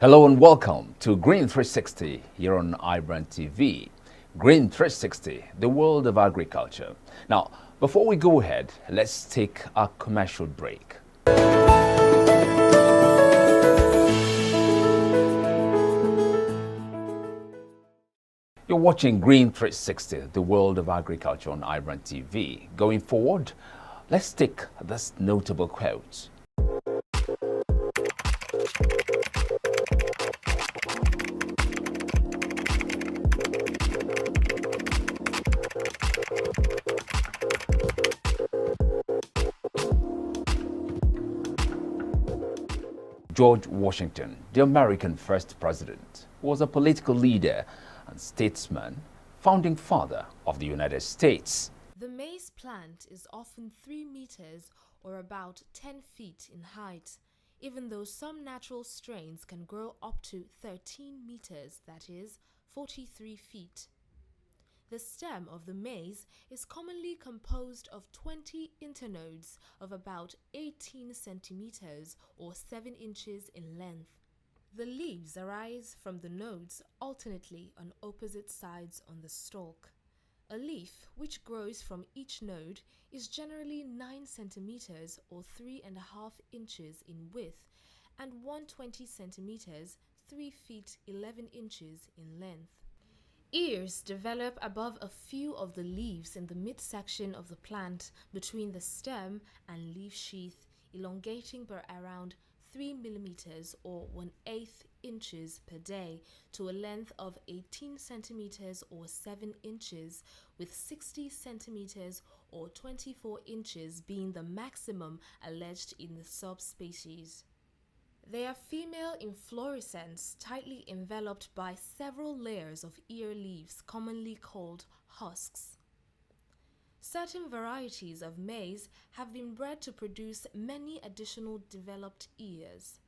Hello and welcome to Green 360 here on iBrandTV. Green 360, the world of agriculture. Now, before we go ahead, let's take a commercial break. You're watching Green 360, the world of agriculture on iBrandTV. Going forward, let's take this notable quote. George Washington, the American first president, was a political leader and statesman, founding father of the United States. The maize plant is often 3 meters or about 10 feet in height, even though some natural strains can grow up to 13 meters, that is, 43 feet. The stem of the maize is commonly composed of 20 internodes of about 18 centimeters or 7 inches in length. The leaves arise from the nodes alternately on opposite sides on the stalk. A leaf which grows from each node is generally 9 centimeters or 3.5 inches in width and 120 centimeters, 3 feet 11 inches in length. Ears develop above a few of the leaves in the midsection of the plant between the stem and leaf sheath, elongating by around 3 millimeters or 1/8 inches per day to a length of 18 centimeters or 7 inches, with 60 centimeters or 24 inches being the maximum alleged in the subspecies. They are female inflorescence, tightly enveloped by several layers of ear leaves, commonly called husks. Certain varieties of maize have been bred to produce many additional developed ears.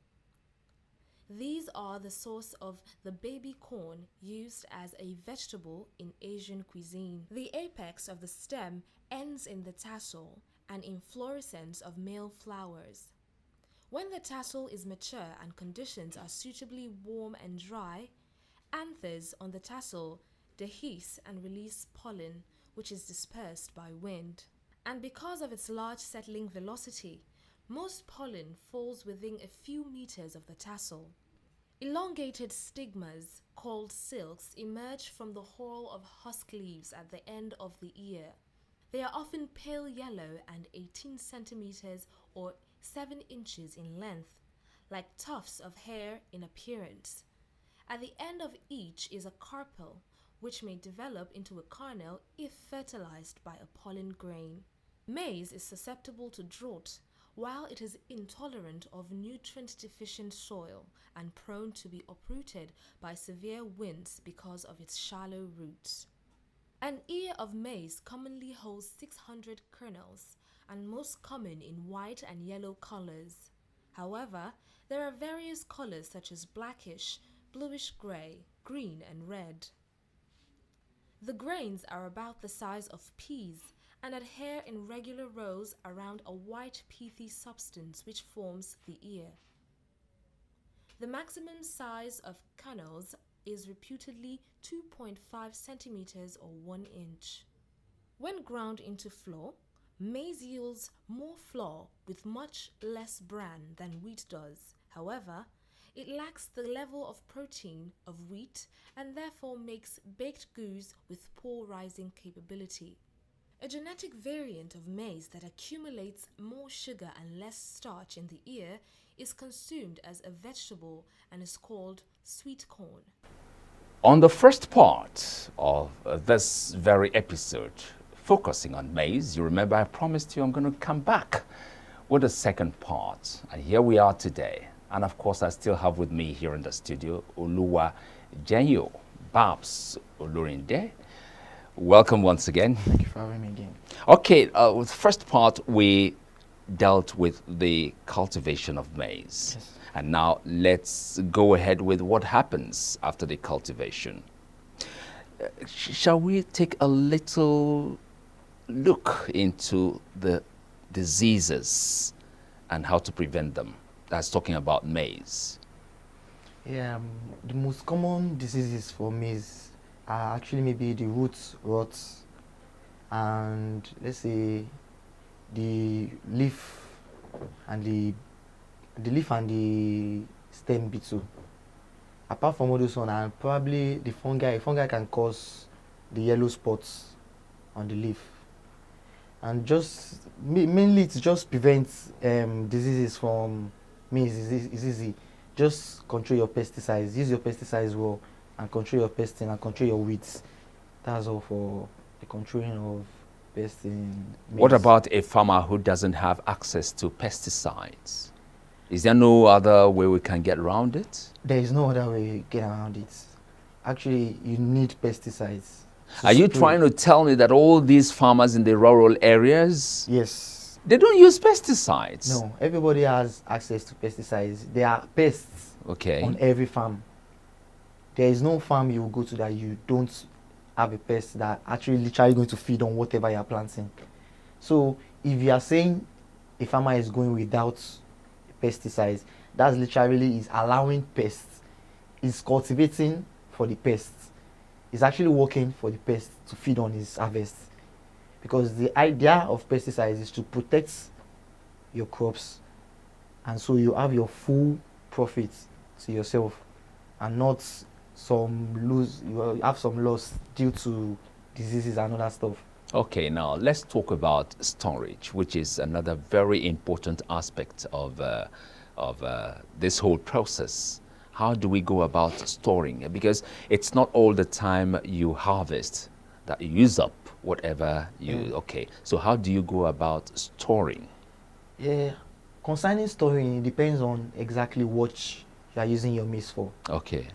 These are the source of the baby corn used as a vegetable in Asian cuisine. The apex of the stem ends in the tassel, an inflorescence of male flowers. When the tassel is mature and conditions are suitably warm and dry, anthers on the tassel dehisce and release pollen, which is dispersed by wind. And because of its large settling velocity, most pollen falls within a few meters of the tassel. Elongated stigmas, called silks, emerge from the whorl of husk leaves at the end of the ear. They are often pale yellow and 18 centimeters or 7 inches in length, like tufts of hair in appearance. At the end of each is a carpel, which may develop into a kernel if fertilized by a pollen grain. Maize is susceptible to drought, while it is intolerant of nutrient-deficient soil and prone to be uprooted by severe winds because of its shallow roots. An ear of maize commonly holds 600 kernels, and most common in white and yellow colors. However, there are various colors such as blackish, bluish-gray, green, and red. The grains are about the size of peas and adhere in regular rows around a white peathy substance which forms the ear. The maximum size of kernels is reputedly 2.5 centimeters or 1 inch. When ground into flour, maize yields more flour with much less bran than wheat does. However, it lacks the level of protein of wheat and therefore makes baked goods with poor rising capability. A genetic variant of maize that accumulates more sugar and less starch in the ear is consumed as a vegetable and is called sweet corn. On the first part of this very episode, focusing on maize, you remember I promised you I'm going to come back with the second part. And here we are today. And of course, I still have with me here in the studio, Oluwa Jenyo Babs Olurinde. Welcome once again. Thank you for having me again. Okay, with the first part, we dealt with the cultivation of maize. Yes. And now let's go ahead with what happens after the cultivation. Shall we take a little look into the diseases and how to prevent them? That's talking about maize. Yeah, the most common diseases for maize are actually maybe the root rot and let's say the leaf and the stem beetle. Apart from all those one, and probably the fungi can cause the yellow spots on the leaf. And just mainly it just prevents diseases from maize. Is easy. Just control your pesticides. Use your pesticides well, and control your pesting and control your weeds. That's all for the controlling of pests in What maize. about a farmer who doesn't have access to pesticides? Is there no other way we can get around it? There is no other way to get around it. Actually, you need pesticides. to Are you spray. trying to tell me that all these farmers in the rural areas, Yes. they don't use pesticides? No. Everybody has access to pesticides. There are pests Okay. on every farm. There is no farm you will go to that you don't have a pest that actually literally going to feed on whatever you are planting. So if you are saying a farmer is going without pesticides, that's literally is allowing pests, is cultivating for the pests, is actually working for the pests to feed on his harvest. Because the idea of pesticides is to protect your crops, and so you have your full profit to yourself and not you have some loss due to diseases and other stuff. Okay, now let's talk about storage, which is another very important aspect of this whole process. How do we go about storing it? Because it's not all the time you harvest that you use up whatever you, okay. So how do you go about storing? Yeah, concerning storing, it depends on exactly what you are using your maize for. Okay.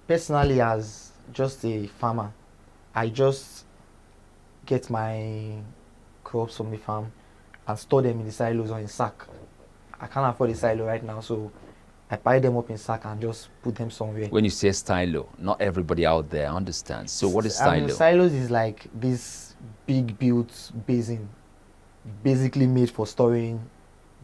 Personally, as just a farmer, I just get my crops from the farm and store them in the silos or in sack. I can't afford a silo right now, so I pile them up in sack and just put them somewhere. When you say silo, not everybody out there understands. So what is silo? Silos is like this big built basin, basically made for storing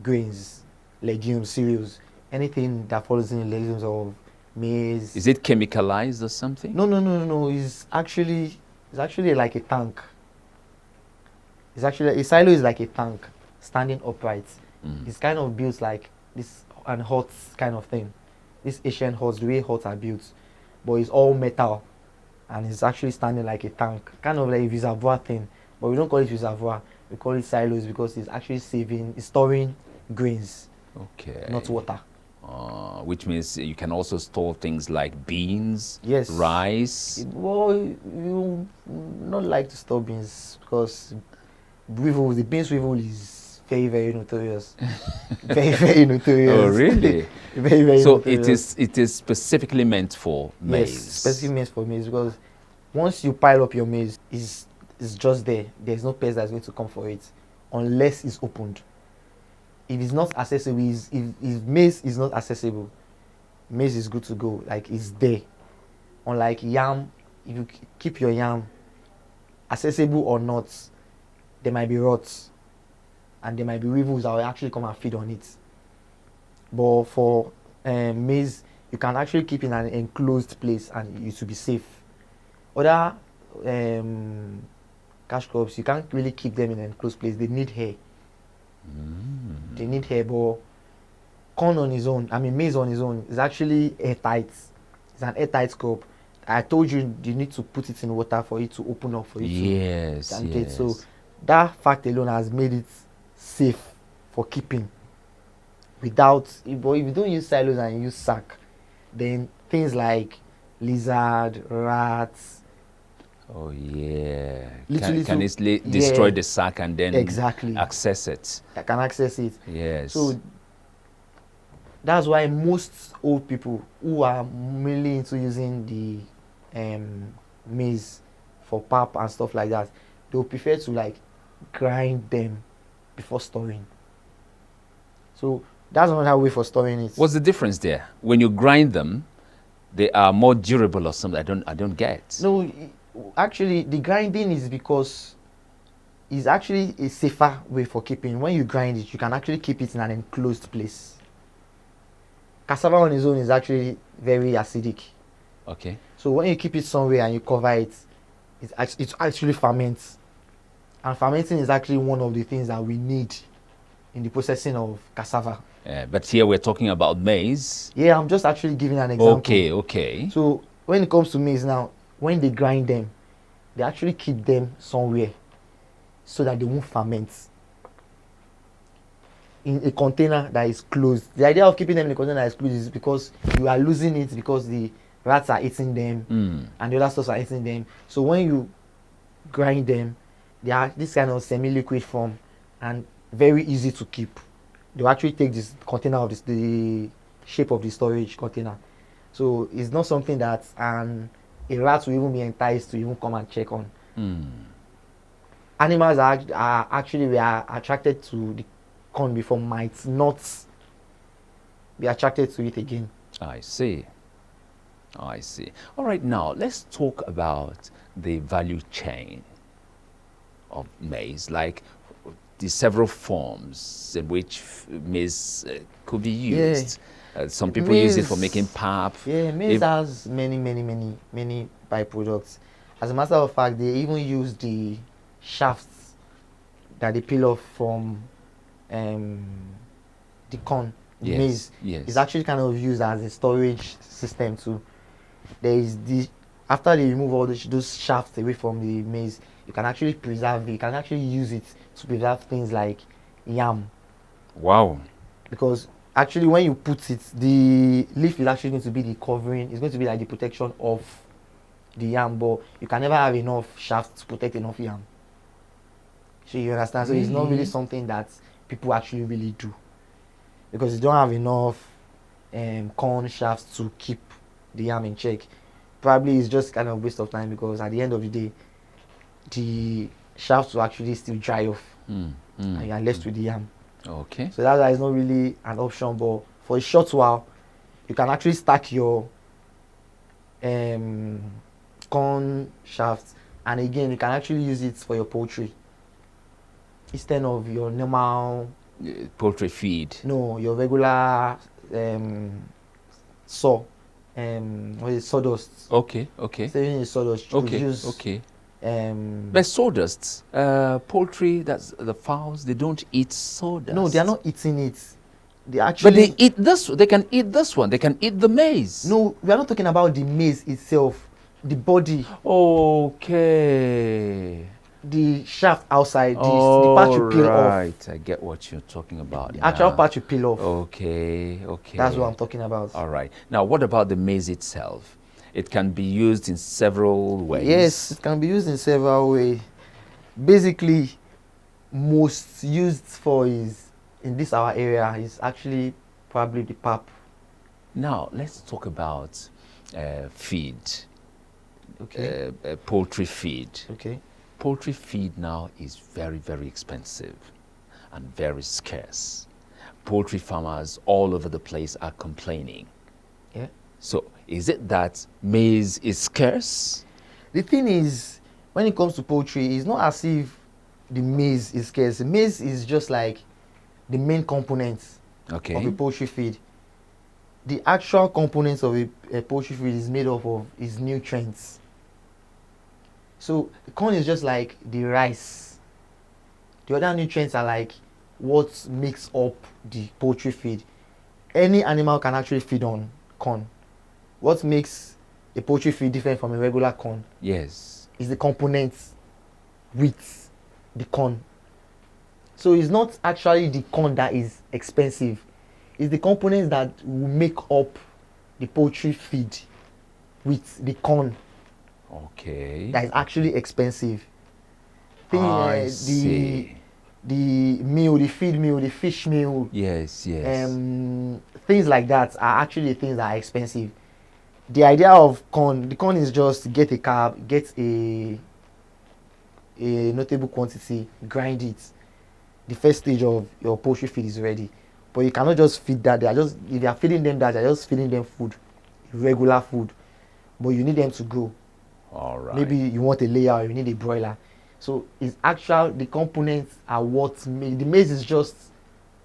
grains, legumes, cereals, anything that falls in the legumes of maize. Is it chemicalized or something? No. It's actually like a tank. It's actually a silo is like a tank standing upright. It's kind of built like this and huts kind of thing. This ancient huts, the way huts are built, but it's all metal, and it's actually standing like a tank, kind of like a reservoir thing. But we don't call it reservoir. We call it silos because it's actually it's storing grains, Okay. not water. Which means you can also store things like beans, Yes. rice. Well, you not like to store beans because the beans weevil is very notorious. very notorious. Oh, really? very So notorious. it is specifically meant for maize. Yes, specifically meant for maize because once you pile up your maize, it's just there. There's no pest that's going to come for it unless it's opened. If it's not accessible, if maize is not accessible, maize is good to go. Like it's there. Unlike yam, if you keep your yam accessible or not, there might be rots and there might be weevils that will actually come and feed on it. But for maize, you can actually keep in an enclosed place and it will be safe. Other cash crops, you can't really keep them in an enclosed place. They need air. They need air, but corn on its own, maize on its own, is actually airtight. It's an airtight crop. I told you need to put it in water for it to open up for you Yes, to yes. So that fact alone has made it safe for keeping. But if you don't use silos and you use sack, then things like lizard, rats. Oh yeah. Literally Can to- easily destroy yeah, the sack and then exactly access it. I can access it. Yes. So that's why most old people who are mainly into using the maize for pap and stuff like that, they will prefer to like grind them before storing. So that's another way for storing it. What's the difference there? When you grind them, they are more durable or something. I don't get. No, actually, the grinding is because it's actually a safer way for keeping. When you grind it, you can actually keep it in an enclosed place. cassava on its own is actually very acidic. Okay. So when you keep it somewhere and you cover it, it actually ferments. And fermenting is actually one of the things that we need in the processing of cassava. But here we're talking about maize. Yeah, I'm just actually giving an example. Okay, okay. So when it comes to maize now, when they grind them, they actually keep them somewhere so that they won't ferment in a container that is closed. The idea of keeping them in a container that is closed is because you are losing it because the rats are eating them and the other stuff are eating them. So when you grind them, they are this kind of semi-liquid form and very easy to keep. They'll actually take this container of the shape of the storage container. So it's not something that a rat will even be enticed to even come and check on. Animals are actually we are attracted to the corn before might not be attracted to it again. I see. I see. All right, now let's talk about the value chain of maize, like the several forms in which maize could be used. Some people use it for making pap. Yeah, maize has many byproducts. As a matter of fact, they even use the shafts that they peel off from the corn. Yes, maize is actually kind of used as a storage system too. There is after they remove all those shafts away from the maize, you can actually preserve it. You can actually use it to preserve things like yam. Wow. Because actually when you put it, the leaf is actually going to be the covering. It's going to be like the protection of the yam, but you can never have enough shaft to protect enough yam. So you understand? So it's not really something that people actually really do. Because you don't have enough corn shafts to keep the yam in check. Probably it's just kind of a waste of time because at the end of the day, the shafts will actually still dry off and you are left with the yam. Okay. So that's why it's not really an option, but for a short while, you can actually stack your corn shafts, and again, you can actually use it for your poultry instead of your normal poultry feed. No, your regular what is sawdust. Okay, okay. So using sawdust, you could use but sawdust, poultry, that's the fowls, they don't eat sawdust. No, they are not eating it. They actually. But they eat this. They can eat this one. They can eat the maize. No, we are not talking about the maize itself. The body. Okay. The shaft outside. The part you peel off. Right, I get what you're talking about. The actual part you peel off. Okay, okay. That's what I'm talking about. All right. Now, what about the maize itself? It can be used in several ways. Yes, it can be used in several ways. Basically, most used for is in this our area is actually probably the pap. Now let's talk about feed. Okay. Poultry feed. Okay. Poultry feed now is very, very expensive and very scarce. Poultry farmers all over the place are complaining. Yeah. So is it that maize is scarce? The thing is, when it comes to poultry, it's not as if the maize is scarce. Maize is just like the main component of a poultry feed. The actual components of a poultry feed is made up of its nutrients. So the corn is just like the rice. The other nutrients are like what makes up the poultry feed. Any animal can actually feed on corn. What makes a poultry feed different from a regular corn? Yes. Is the components with the corn. So it's not actually the corn that is expensive. It's the components that will make up the poultry feed with the corn. Okay. That is actually expensive. I see. The meal, the feed meal, the fish meal. Yes, yes. Things like that are actually things that are expensive. The idea of corn, the corn is just get a carb, get a notable quantity, grind it. The first stage of your poultry feed is ready. But you cannot just feed that. If you are feeding them that, you're just feeding them food, regular food. But you need them to grow. All right. Maybe you want a layer or you need a broiler. So the components are what make the maize is just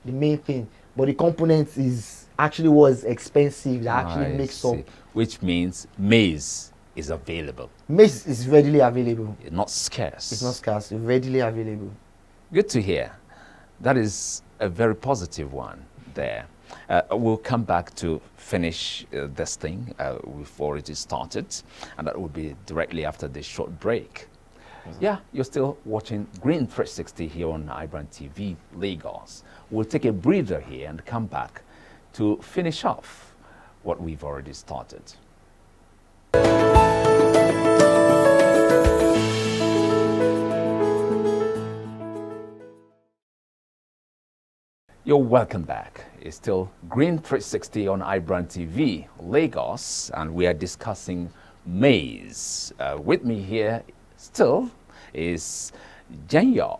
the main thing. but the components is actually was expensive that actually I makes up. see. Which means maize is available. Maize is readily available. It's not scarce. It's not scarce, it's readily available. Good to hear. That is a very positive one there. We'll come back to finish this thing. We've already started, and that will be directly after this short break. Yeah, you're still watching Green 360 here on iBrandTV Lagos. We'll take a breather here and come back to finish off what we've already started. You're welcome back. It's still Green 360 on iBrandTV Lagos, and we are discussing maize. With me here still is Jenyo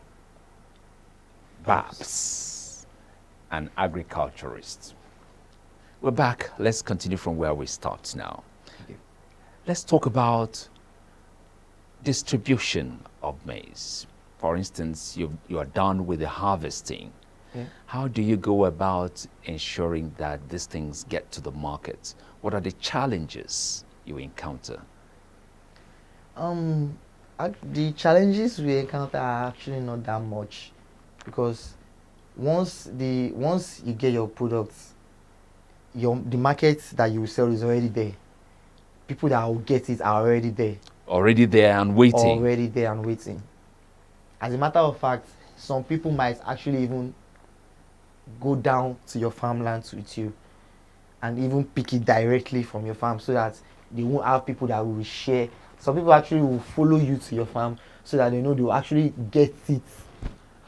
Babs, an agriculturist. We're back. Let's continue from where we start now. Let's talk about distribution of maize. For instance, you are done with the harvesting. Yeah. How do you go about ensuring that these things get to the market? What are the challenges you encounter? The challenges we encounter are actually not that much, because once you get your products, the market that you sell is already there. People that will get it are already there. Already there and waiting. Already there and waiting. As a matter of fact, some people might actually even go down to your farmlands with you and even pick it directly from your farm, so that they won't have people that will share. Some people actually will follow you to your farm so that they know they will actually get it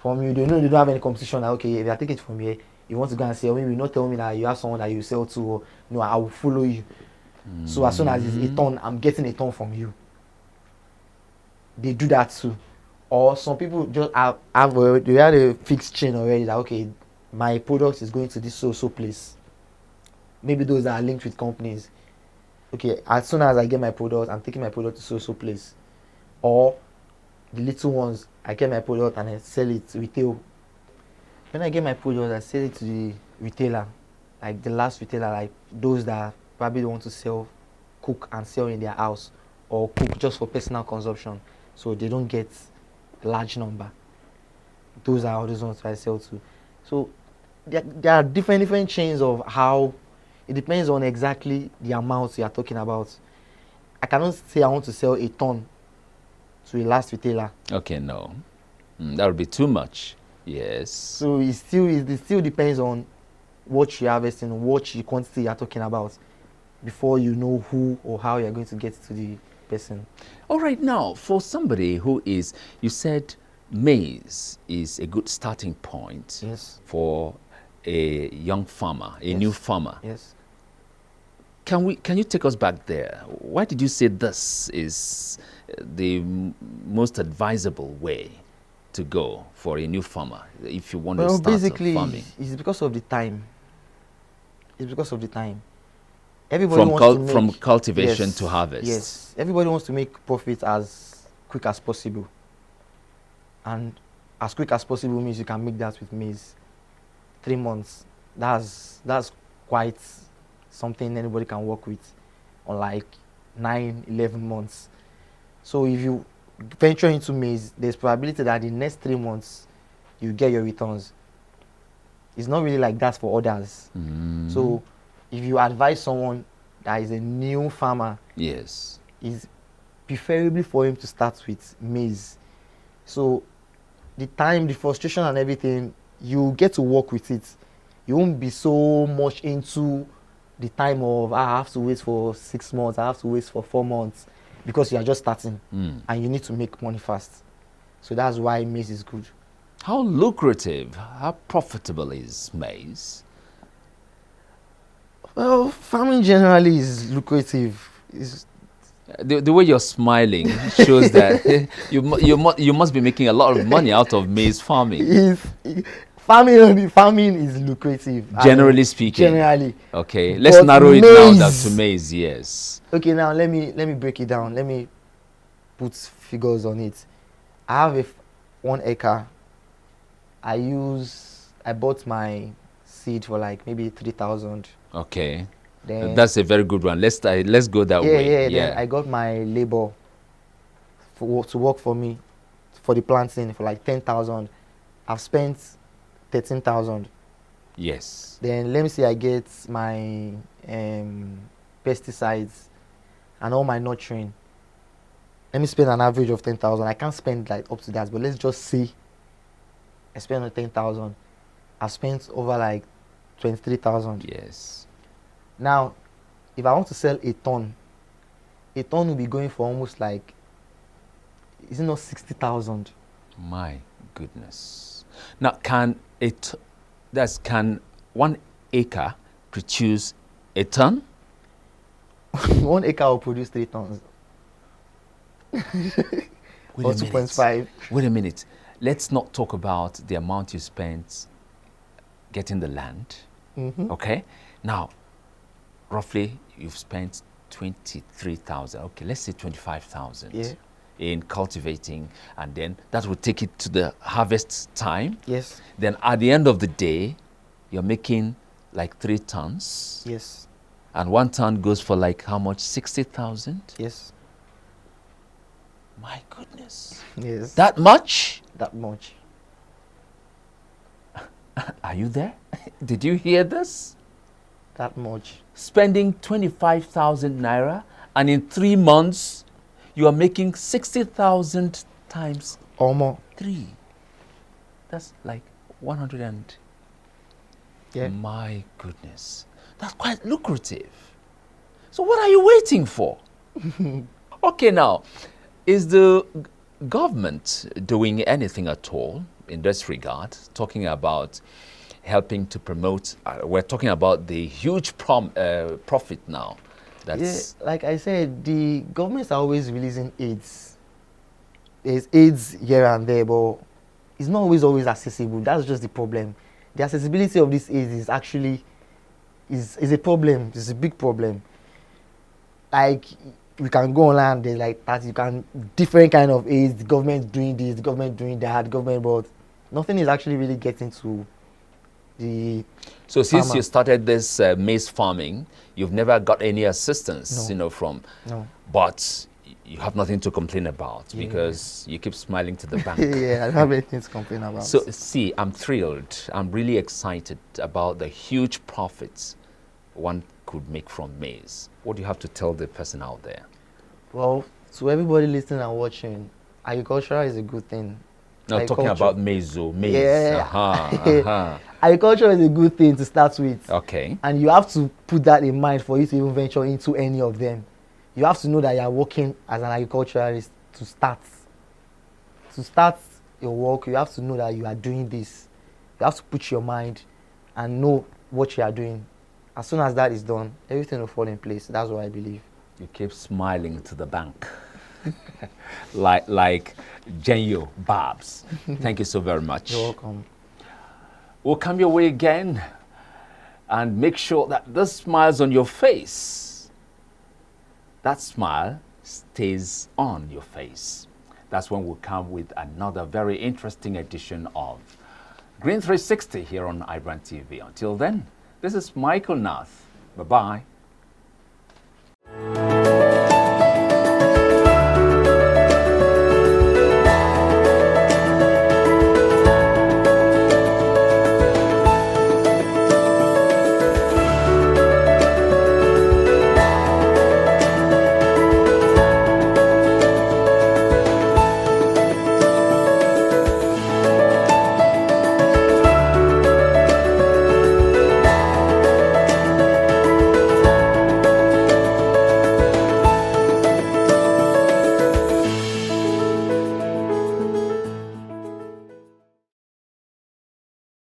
from you. They know they don't have any competition. That, okay, if I take it from here, you want to go and sell, maybe not tell me that you have someone that you sell to, or no, I will follow you. So as soon as it's a ton, I'm getting a ton from you. They do that too. Or some people just have a fixed chain already that, okay, my product is going to this so place. Maybe those that are linked with companies. Okay, as soon as I get my product, I'm taking my product to so place. Or the little ones, I get my product and I sell it to retail. When I get my product, I sell it to the retailer, like the last retailer, like those that probably want to cook and sell in their house, or cook just for personal consumption, so they don't get a large number. Those are all those ones I sell to. So there are different chains of how it depends on exactly the amount you are talking about. I cannot say I want to sell a ton to a last retailer. Okay, no. That would be too much. Yes. So it still depends on what you're harvesting, what the quantity you're talking about, before you know who or how you're going to get to the person. All right, now, for somebody who is, you said maize is a good starting point. Yes. For a young farmer, a new farmer. Yes. Can you take us back there? Why did you say this is the most advisable way to go for a new farmer if you want to start basically, farming? It's because of the time. It's because of the time. Everybody wants from cultivation yes, to harvest. Yes. Everybody wants to make profit as quick as possible. And as quick as possible means you can make that with maize. 3 months. That's quite something anybody can work with, on like 9, 11 months. So if you venture into maize, there's probability that the next 3 months you get your returns. It's not really like that for others. So if you advise someone that is a new farmer, yes, it's preferably for him to start with maize. So the time, the frustration and everything, you get to work with it. You won't be so much into the time of, I have to wait for 6 months, I have to wait for 4 months, because you are just starting and you need to make money fast. So that's why maize is good. How lucrative, how profitable is maize? Well, farming generally is lucrative. The way you're smiling shows that you must be making a lot of money out of maize farming. Farming is lucrative. Generally speaking. Generally. Okay, let's narrow it down to maize, yes. Okay, now let me break it down. Let me put figures on it. I have 1 acre. I bought my seed for like maybe 3,000. Okay. Then That's a very good one. Let's go that way. Then I got my labor to work for me for the planting for like 10,000. I've spent 13,000. Yes. Then let me say I get my pesticides and all my nurturing. Let me spend an average of 10,000. I can't spend like up to that, but let's just say I spend on 10,000. I've spent over like 23,000. Yes. Now, if I want to sell a ton will be going for almost like, is it not 60,000? My goodness. Now, can 1 acre produce a ton? 1 acre will produce 3 tons. Wait Or 2.5. Wait a minute. Let's not talk about the amount you spent getting the land. Okay? Now, roughly, you've spent 23,000. Okay, let's say 25,000 in cultivating, and then that will take it to the harvest time. Yes. Then at the end of the day, you're making like 3 tons. Yes. And 1 ton goes for like how much? 60,000? Yes. My goodness. Yes. That much? That much. Are you there? Did you hear this? That much. Spending 25,000 naira, and in 3 months, you are making 60,000 times Or more. 3. That's like 100 and... Yeah. My goodness. That's quite lucrative. So what are you waiting for? Okay, now, is the government doing anything at all in this regard? Talking about helping to promote, we're talking about the huge profit now. That's like I said, the governments are always releasing aids. There's aids here and there, but it's not always accessible. That's just the problem. The accessibility of these aids is actually is a problem. It's a big problem. Like, we can go online, there's like that, you can different kind of aids, the government doing this, the government doing that, the government, but nothing is actually really getting to the So since farmer. you started this maize farming, you've never got any assistance, No. from, No. but you have nothing to complain about Yeah. because you keep smiling to the bank. Yeah, I don't have anything to complain about. So see, I'm thrilled. I'm really excited about the huge profits one could make from maize. What do you have to tell the person out there? Well, to everybody listening and watching, agriculture is a good thing. Now talking Agriculture- about maize. Yeah. Agriculture is a good thing to start with. Okay. And you have to put that in mind for you to even venture into any of them. You have to know that you are working as an agriculturalist to start. To start your work, you have to know that you are doing this. You have to put your mind and know what you are doing. As soon as that is done, everything will fall in place. That's what I believe. You keep smiling to the bank. like Genyo Babs. Thank you so very much. You're welcome. We'll come your way again and make sure that the smiles on your face, that smile stays on your face. That's when we'll come with another very interesting edition of Green 360 here on iBrandTV. Until then, this is Michael Nath. Bye-bye.